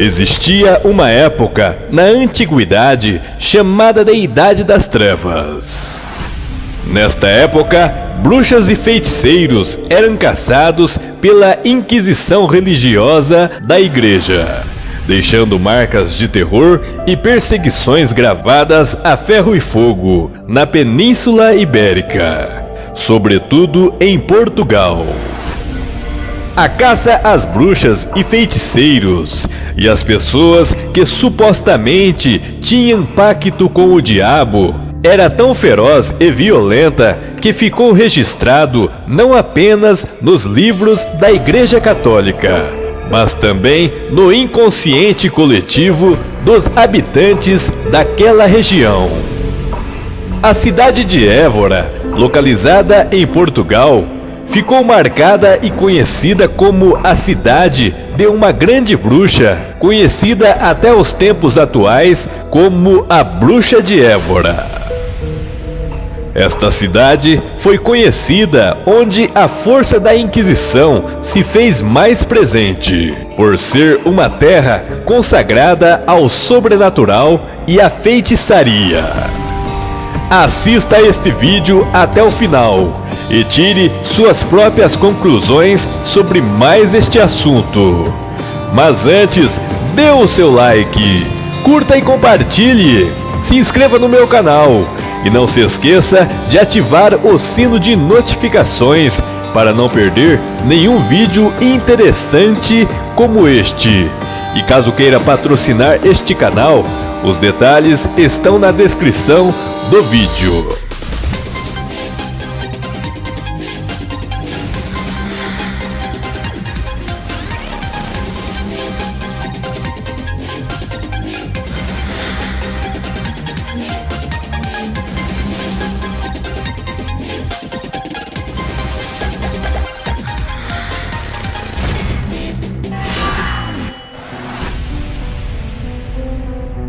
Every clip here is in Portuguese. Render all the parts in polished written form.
Existia uma época na antiguidade chamada de Idade das Trevas. Nesta época, bruxas e feiticeiros eram caçados pela Inquisição religiosa da Igreja, deixando marcas de terror e perseguições gravadas a ferro e fogo na Península Ibérica, sobretudo em Portugal. A caça às bruxas e feiticeiros e às pessoas que supostamente tinham pacto com o diabo era tão feroz e violenta que ficou registrado não apenas nos livros da Igreja Católica, mas também no inconsciente coletivo dos habitantes daquela região. A cidade de Évora, localizada em Portugal, ficou marcada e conhecida como a cidade de uma grande bruxa, conhecida até os tempos atuais como a Bruxa de Évora. Esta cidade foi conhecida onde a força da Inquisição se fez mais presente, por ser uma terra consagrada ao sobrenatural e à feitiçaria. Assista a este vídeo até o final e tire suas próprias conclusões sobre mais este assunto. Mas antes, dê o seu like, curta e compartilhe, se inscreva no meu canal e não se esqueça de ativar o sino de notificações para não perder nenhum vídeo interessante como este. E caso queira patrocinar este canal, os detalhes estão na descrição do vídeo.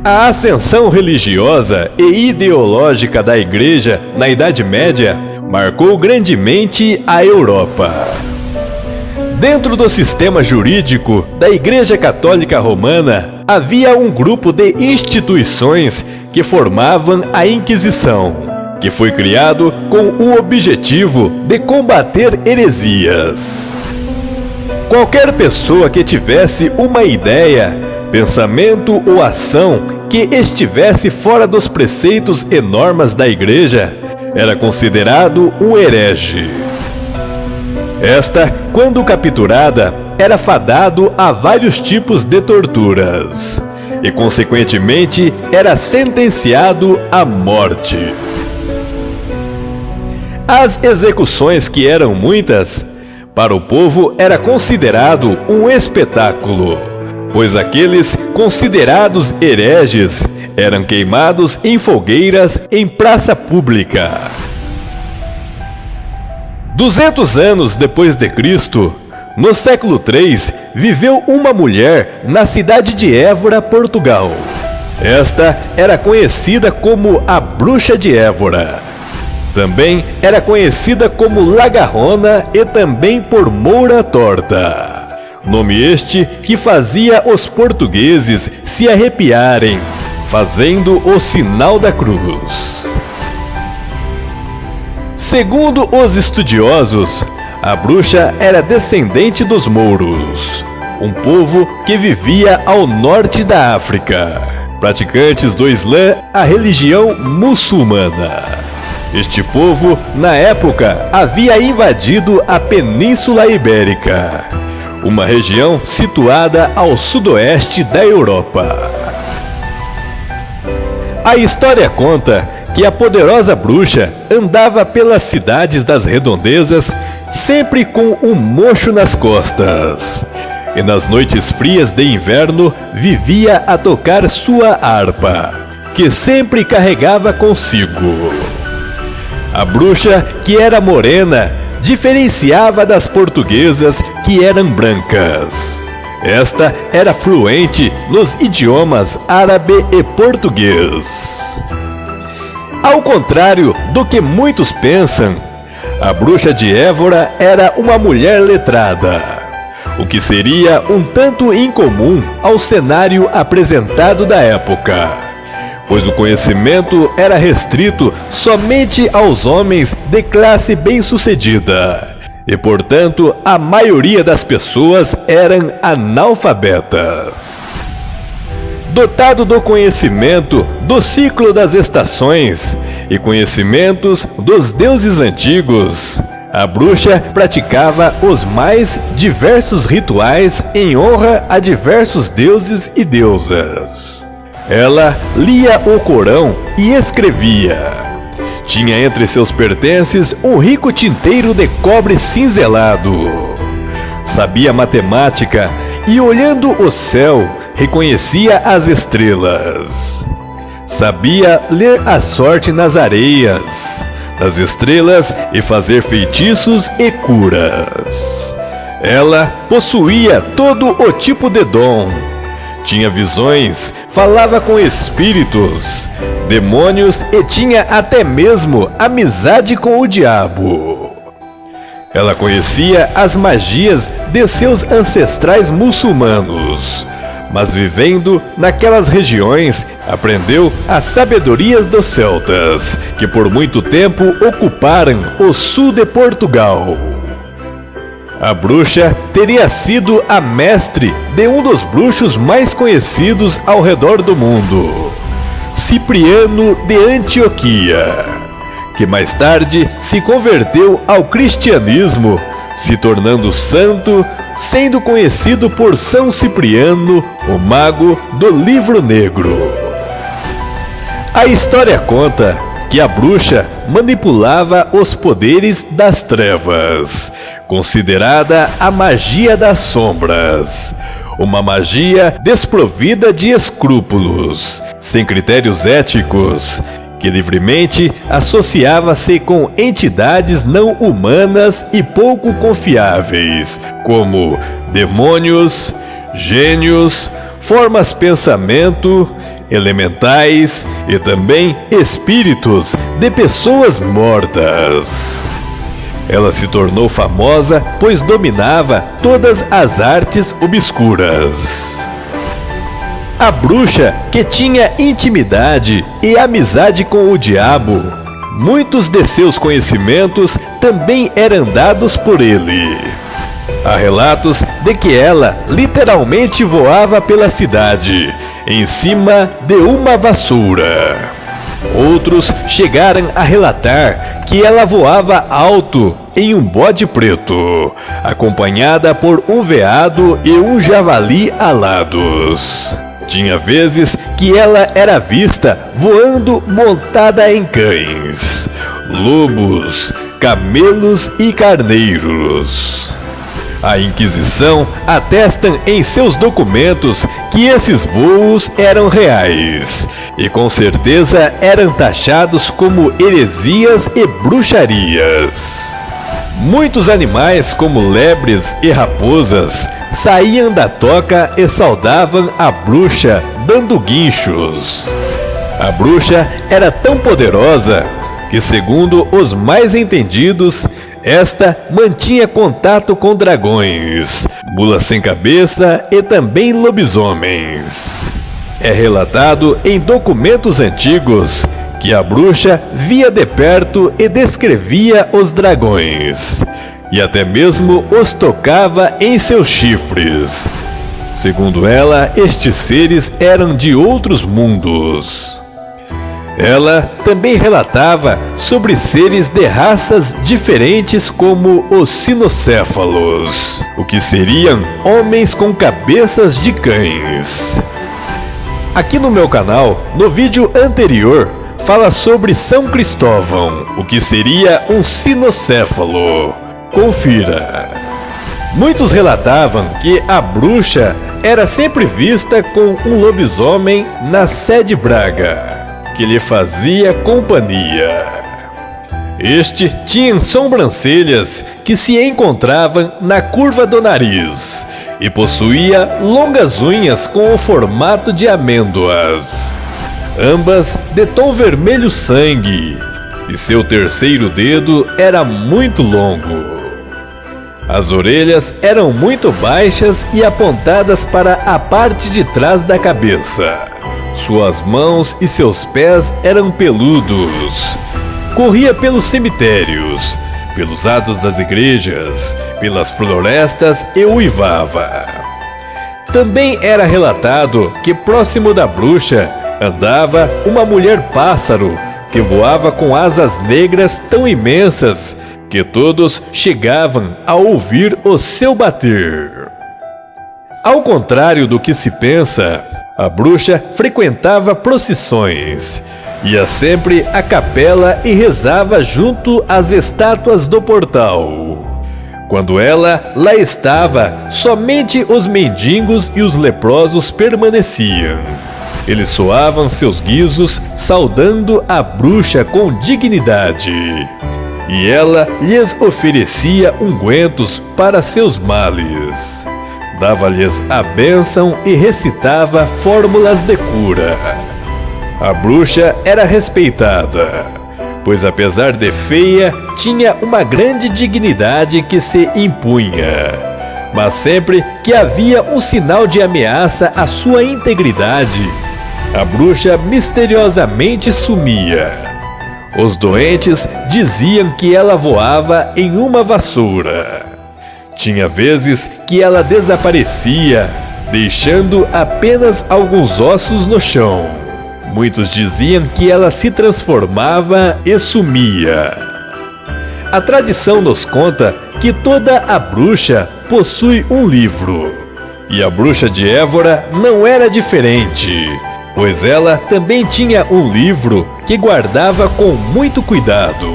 A ascensão religiosa e ideológica da Igreja na Idade Média marcou grandemente a Europa. Dentro do sistema jurídico da Igreja Católica Romana, havia um grupo de instituições que formavam a Inquisição, que foi criado com o objetivo de combater heresias. Qualquer pessoa que tivesse uma ideia, pensamento ou ação que estivesse fora dos preceitos e normas da Igreja era considerado um herege. Esta, quando capturada, era fadado a vários tipos de torturas e, consequentemente, era sentenciado à morte. As execuções, que eram muitas, para o povo era considerado um espetáculo, pois aqueles considerados hereges eram queimados em fogueiras em praça pública. 200 anos depois de Cristo, no século III, viveu uma mulher na cidade de Évora, Portugal. Esta era conhecida como a Bruxa de Évora. Também era conhecida como Lagarrona e também por Moura Torta. Nome este que fazia os portugueses se arrepiarem, fazendo o sinal da cruz. Segundo os estudiosos, a bruxa era descendente dos mouros, um povo que vivia ao norte da África, praticantes do Islã, a religião muçulmana. Este povo, na época, havia invadido a Península Ibérica, uma região situada ao sudoeste da Europa. A história conta que a poderosa bruxa andava pelas cidades das redondezas sempre com um mocho nas costas, e nas noites frias de inverno vivia a tocar sua harpa, que sempre carregava consigo. A bruxa, que era morena, diferenciava das portuguesas, que eram brancas. Esta era fluente nos idiomas árabe e português. Ao contrário do que muitos pensam, a Bruxa de Évora era uma mulher letrada, o que seria um tanto incomum ao cenário apresentado da época, pois o conhecimento era restrito somente aos homens de classe bem-sucedida, e portanto a maioria das pessoas eram analfabetas. Dotado do conhecimento do ciclo das estações e conhecimentos dos deuses antigos, a bruxa praticava os mais diversos rituais em honra a diversos deuses e deusas. Ela lia o Corão e escrevia. Tinha entre seus pertences um rico tinteiro de cobre cinzelado. Sabia matemática e, olhando o céu, reconhecia as estrelas. Sabia ler a sorte nas areias, nas estrelas, e fazer feitiços e curas. Ela possuía todo o tipo de dom. Tinha visões, falava com espíritos, demônios e tinha até mesmo amizade com o diabo. Ela conhecia as magias de seus ancestrais muçulmanos, mas vivendo naquelas regiões, aprendeu as sabedorias dos celtas, que por muito tempo ocuparam o sul de Portugal. A bruxa teria sido a mestre de um dos bruxos mais conhecidos ao redor do mundo, Cipriano de Antioquia, que mais tarde se converteu ao cristianismo, se tornando santo, sendo conhecido por São Cipriano, o mago do Livro Negro. A história conta que a bruxa manipulava os poderes das trevas, considerada a magia das sombras, uma magia desprovida de escrúpulos, sem critérios éticos, que livremente associava-se com entidades não humanas e pouco confiáveis, como demônios, gênios, formas pensamento, elementais e também espíritos de pessoas mortas. Ela se tornou famosa pois dominava todas as artes obscuras. A bruxa, que tinha intimidade e amizade com o diabo, muitos de seus conhecimentos também eram dados por ele. Há relatos de que ela literalmente voava pela cidade, em cima de uma vassoura. Outros chegaram a relatar que ela voava alto em um bode preto, acompanhada por um veado e um javali alados. Tinha vezes que ela era vista voando montada em cães, lobos, camelos e carneiros. A Inquisição atesta em seus documentos que esses voos eram reais e com certeza eram taxados como heresias e bruxarias. Muitos animais, como lebres e raposas, saíam da toca e saudavam a bruxa, dando guinchos. A bruxa era tão poderosa que, segundo os mais entendidos, esta mantinha contato com dragões, mulas sem cabeça e também lobisomens. É relatado em documentos antigos que a bruxa via de perto e descrevia os dragões, e até mesmo os tocava em seus chifres. Segundo ela, estes seres eram de outros mundos. Ela também relatava sobre seres de raças diferentes como os sinocéfalos, o que seriam homens com cabeças de cães. Aqui no meu canal, no vídeo anterior, fala sobre São Cristóvão, o que seria um sinocéfalo. Confira. Muitos relatavam que a bruxa era sempre vista com um lobisomem na Sé de Braga, que lhe fazia companhia. Este tinha sobrancelhas que se encontravam na curva do nariz e possuía longas unhas com o formato de amêndoas, ambas de tom vermelho sangue, e seu terceiro dedo era muito longo. As orelhas eram muito baixas e apontadas para a parte de trás da cabeça. Suas mãos e seus pés eram peludos. Corria pelos cemitérios, pelos atos das igrejas, pelas florestas e uivava. Também era relatado que próximo da bruxa andava uma mulher-pássaro que voava com asas negras tão imensas que todos chegavam a ouvir o seu bater. Ao contrário do que se pensa, a bruxa frequentava procissões, ia sempre à capela e rezava junto às estátuas do portal. Quando ela lá estava, somente os mendigos e os leprosos permaneciam. Eles soavam seus guizos, saudando a bruxa com dignidade. E ela lhes oferecia ungüentos para seus males. Dava-lhes a bênção e recitava fórmulas de cura. A bruxa era respeitada, pois apesar de feia, tinha uma grande dignidade que se impunha. Mas sempre que havia um sinal de ameaça à sua integridade, a bruxa misteriosamente sumia. Os doentes diziam que ela voava em uma vassoura. Tinha vezes que ela desaparecia, deixando apenas alguns ossos no chão. Muitos diziam que ela se transformava e sumia. A tradição nos conta que toda a bruxa possui um livro. E a bruxa de Évora não era diferente, pois ela também tinha um livro que guardava com muito cuidado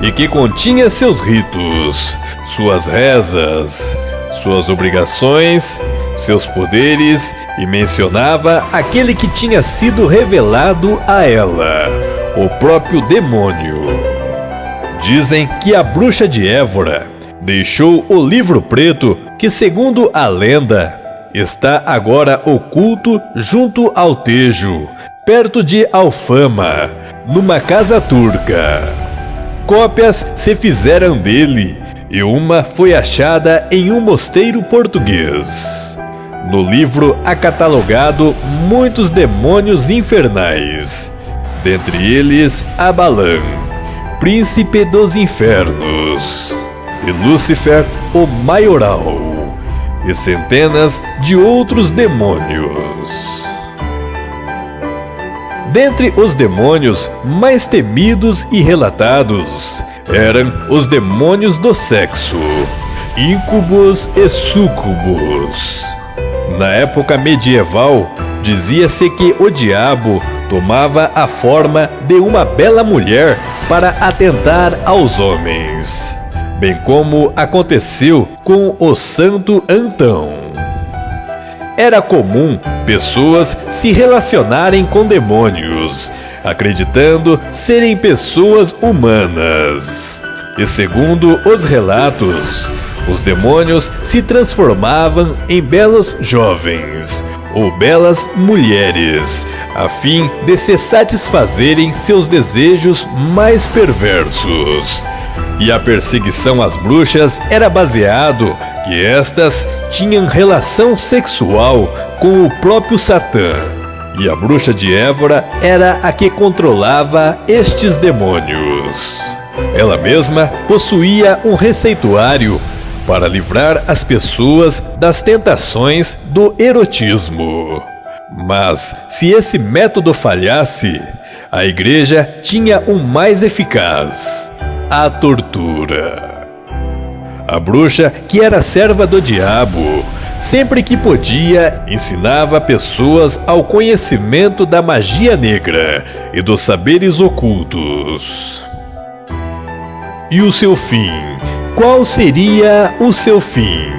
e que continha seus ritos, suas rezas, suas obrigações, seus poderes e mencionava aquele que tinha sido revelado a ela, o próprio demônio. Dizem que a bruxa de Évora deixou o livro preto que, segundo a lenda, está agora oculto junto ao Tejo, perto de Alfama, numa casa turca. Cópias se fizeram dele e uma foi achada em um mosteiro português. No livro há catalogado muitos demônios infernais, dentre eles Abalan, príncipe dos infernos, e Lúcifer, o maioral, e centenas de outros demônios. Dentre os demônios mais temidos e relatados eram os demônios do sexo, íncubos e súcubos. Na época medieval, dizia-se que o diabo tomava a forma de uma bela mulher para atentar aos homens, bem como aconteceu com o Santo Antão. Era comum pessoas se relacionarem com demônios, acreditando serem pessoas humanas. E segundo os relatos, os demônios se transformavam em belos jovens ou belas mulheres, a fim de se satisfazerem seus desejos mais perversos. E a perseguição às bruxas era baseado que estas tinham relação sexual com o próprio Satã, e a bruxa de Évora era a que controlava estes demônios. Ela mesma possuía um receituário para livrar as pessoas das tentações do erotismo. Mas se esse método falhasse, a igreja tinha um mais eficaz: a tortura. A bruxa, que era serva do diabo, sempre que podia, ensinava pessoas ao conhecimento da magia negra e dos saberes ocultos. E o seu fim? Qual seria o seu fim?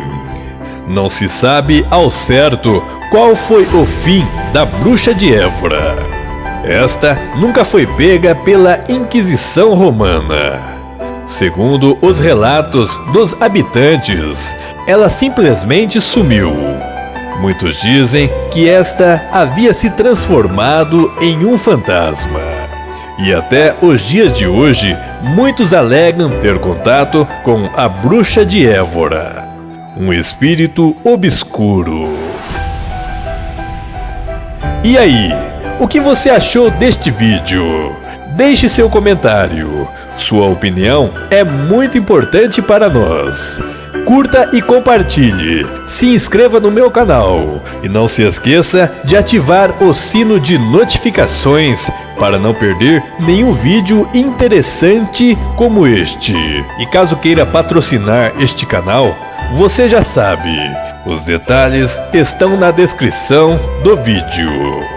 Não se sabe ao certo qual foi o fim da bruxa de Évora. Esta nunca foi pega pela Inquisição Romana. Segundo os relatos dos habitantes, ela simplesmente sumiu. Muitos dizem que esta havia se transformado em um fantasma, E até os dias de hoje, muitos alegam ter contato com a Bruxa de Évora, um espírito obscuro. E aí, o que você achou deste vídeo? Deixe seu comentário. Sua opinião é muito importante para nós. Curta e compartilhe. Se inscreva no meu canal. E não se esqueça de ativar o sino de notificações para não perder nenhum vídeo interessante como este. E caso queira patrocinar este canal, você já sabe, os detalhes estão na descrição do vídeo.